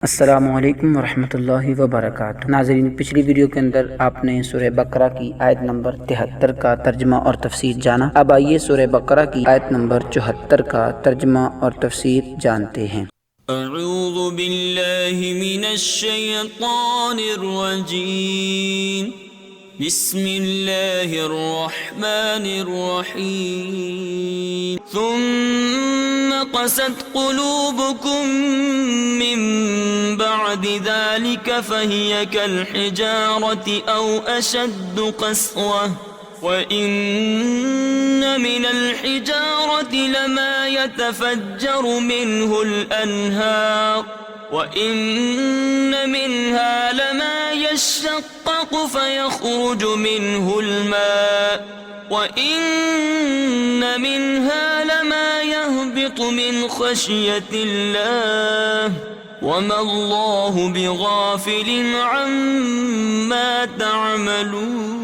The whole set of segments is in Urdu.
السلام علیکم ورحمۃ اللہ وبرکاتہ۔ ناظرین، پچھلی ویڈیو کے اندر آپ نے سورہ بقرہ کی آیت نمبر 73 کا ترجمہ اور تفسیر جانا۔ اب آئیے سورہ بقرہ کی آیت نمبر 74 کا ترجمہ اور تفسیر جانتے ہیں۔ اعوذ باللہ من الشیطان الرجیم، بسم اللہ الرحمن الرحیم۔ ثم قست قلوبكم من بعد ذلك فهي كالحجارة أو أشد قسوة وإن من الحجارة لما يتفجر منه الأنهار وإن منها لما يشقق فيخرج منه الماء وإن منها لما يهبط من خشية الله وما الله بغافل عما تعملون۔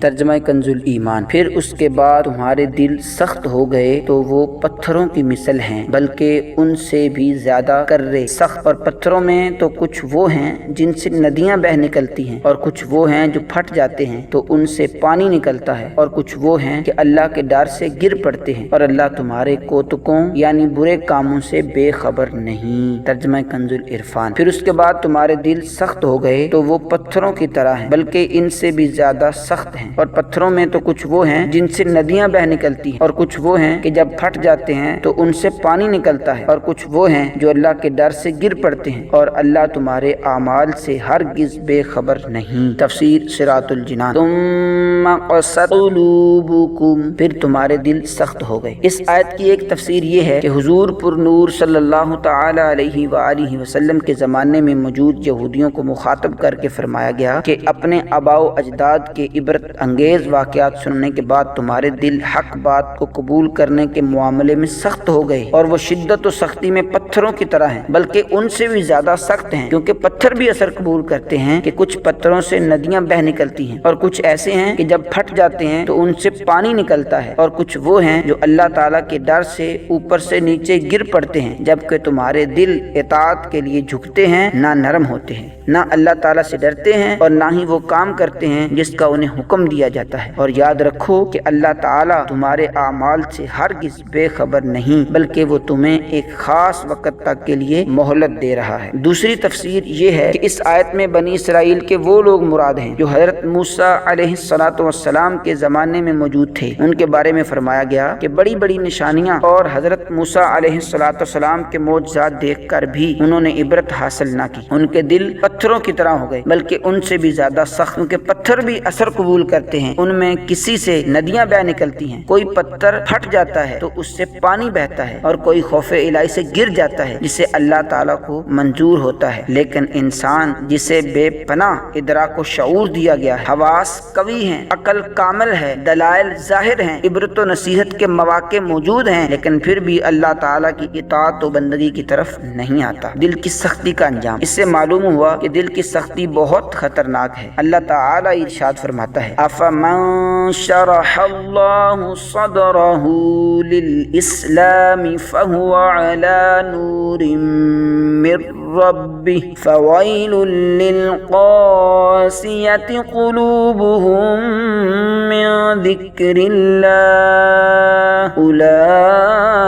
ترجمہ کنز الایمان۔ پھر اس کے بعد تمہارے دل سخت ہو گئے تو وہ پتھروں کی مثل ہیں، بلکہ ان سے بھی زیادہ کرے سخت۔ اور پتھروں میں تو کچھ وہ ہیں جن سے ندیاں بہہ نکلتی ہیں، اور کچھ وہ ہیں جو پھٹ جاتے ہیں تو ان سے پانی نکلتا ہے، اور کچھ وہ ہیں کہ اللہ کے ڈر سے گر پڑتے ہیں، اور اللہ تمہارے کوتکوں یعنی برے کاموں سے بے خبر نہیں۔ ترجمہ کنز العرفان۔ پھر اس کے بعد تمہارے دل سخت ہو گئے تو وہ پتھروں کی طرح ہیں، بلکہ ان سے بھی زیادہ سخت ہیں۔ اور پتھروں میں تو کچھ وہ ہیں جن سے ندیاں بہ نکلتی ہیں، اور کچھ وہ ہیں کہ جب پھٹ جاتے ہیں تو ان سے پانی نکلتا ہے، اور کچھ وہ ہیں جو اللہ کے ڈر سے گر پڑتے ہیں، اور اللہ تمہارے اعمال سے ہرگز بے خبر نہیں۔ تفسیر صراط الجنان۔ ثم قست قلوبکم، پھر تمہارے دل سخت ہو گئے۔ اس آیت کی ایک تفسیر یہ ہے کہ حضور پر نور صلی اللہ تعالی علیہ وآلہ وسلم کے زمانے میں موجود یہودیوں کو مخاطب کر کے فرمایا گیا کہ اپنے آباء و اجداد کے عبرت انگیز واقعات سننے کے بعد تمہارے دل حق بات کو قبول کرنے کے معاملے میں سخت ہو گئے، اور وہ شدت و سختی میں پتھروں کی طرح ہیں، بلکہ ان سے بھی زیادہ سخت ہیں، کیونکہ پتھر بھی اثر قبول کرتے ہیں کہ کچھ پتھروں سے ندیاں بہ نکلتی ہیں، اور کچھ ایسے ہیں کہ جب پھٹ جاتے ہیں تو ان سے پانی نکلتا ہے، اور کچھ وہ ہیں جو اللہ تعالیٰ کے ڈر سے اوپر سے نیچے گر پڑتے ہیں، جبکہ تمہارے دل اطاعت کے لیے جھکتے ہیں، نہ نرم ہوتے ہیں، نہ اللہ تعالیٰ سے ڈرتے ہیں، اور نہ ہی وہ کام کرتے ہیں جس کا انہیں حکم دیا جاتا ہے۔ اور یاد رکھو کہ اللہ تعالیٰ تمہارے اعمال سے ہرگز بے خبر نہیں، بلکہ وہ تمہیں ایک خاص وقت تک کے لیے مہلت دے رہا ہے۔ دوسری تفسیر یہ ہے کہ اس آیت میں بنی اسرائیل کے وہ لوگ مراد ہیں جو حضرت موسیٰ علیہ السلام کے زمانے میں موجود تھے۔ ان کے بارے میں فرمایا گیا کہ بڑی بڑی نشانیاں اور حضرت موسیٰ علیہ السلام کے معجزات دیکھ کر بھی انہوں نے عبرت حاصل نہ کی، ان کے دل پتھروں کی طرح ہو گئے، بلکہ ان سے بھی زیادہ سخت، کیونکہ پتھر بھی اثر قبول کرتے ہیں، ان میں کسی سے ندیاں بہ نکلتی ہیں، کوئی پتھر پھٹ جاتا ہے تو اس سے پانی بہتا ہے، اور کوئی خوف الہی سے گر جاتا ہے جسے اللہ تعالیٰ کو منظور ہوتا ہے۔ لیکن انسان جسے بے پناہ ادراک و شعور دیا گیا ہے، حواس قوی ہیں، عقل کامل ہے، دلائل ظاہر ہیں، عبرت و نصیحت کے مواقع موجود ہیں، لیکن پھر بھی اللہ تعالیٰ کی اطاعت و بندگی کی طرف نہیں آتا۔ دل کی سختی کا انجام۔ اس سے معلوم ہوا کہ دل کی سختی بہت خطرناک ہے۔ اللہ تعالیٰ ارشاد فرماتا ہے، افمن شرح اللہ صدرہ للاسلام فهو على نور من ربه فويل للقاسية قلوبهم من ذكر الله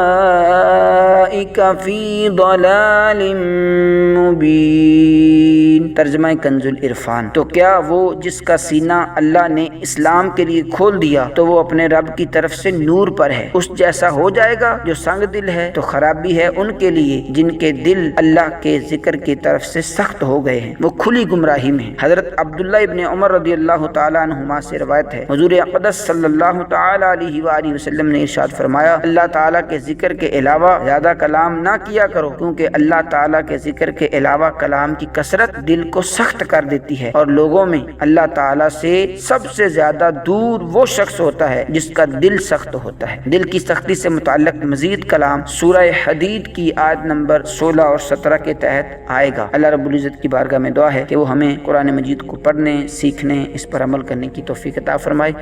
أولئك في ضلال مبين۔ ترجمہ کنز العرفان۔ تو کیا وہ جس کا سینہ اللہ نے اسلام کے لیے کھول دیا تو وہ اپنے رب کی طرف سے نور پر ہے، اس جیسا ہو جائے گا؟ جو سنگ دل ہے تو خرابی ہے ان کے لیے جن کے دل اللہ کے ذکر کی طرف سے سخت ہو گئے ہیں، وہ کھلی گمراہی میں ہیں۔ حضرت عبداللہ ابن عمر رضی اللہ تعالیٰ عنہما سے روایت ہے، حضور اقدس صلی اللہ تعالیٰ علیہ وآلہ وسلم نے ارشاد فرمایا، اللہ تعالیٰ کے ذکر کے علاوہ زیادہ کلام نہ کیا کرو، کیونکہ اللہ تعالیٰ کے ذکر کے علاوہ کلام کی کثرت دل کو سخت کر دیتی ہے، اور لوگوں میں اللہ تعالیٰ سے سب سے زیادہ دور وہ شخص ہوتا ہے جس کا دل سخت ہوتا ہے۔ دل کی سختی سے متعلق مزید کلام سورہ حدید کی آیت نمبر 16 اور 17 کے تحت آئے گا۔ اللہ رب العزت کی بارگاہ میں دعا ہے کہ وہ ہمیں قرآن مجید کو پڑھنے، سیکھنے، اس پر عمل کرنے کی توفیق عطا فرمائے۔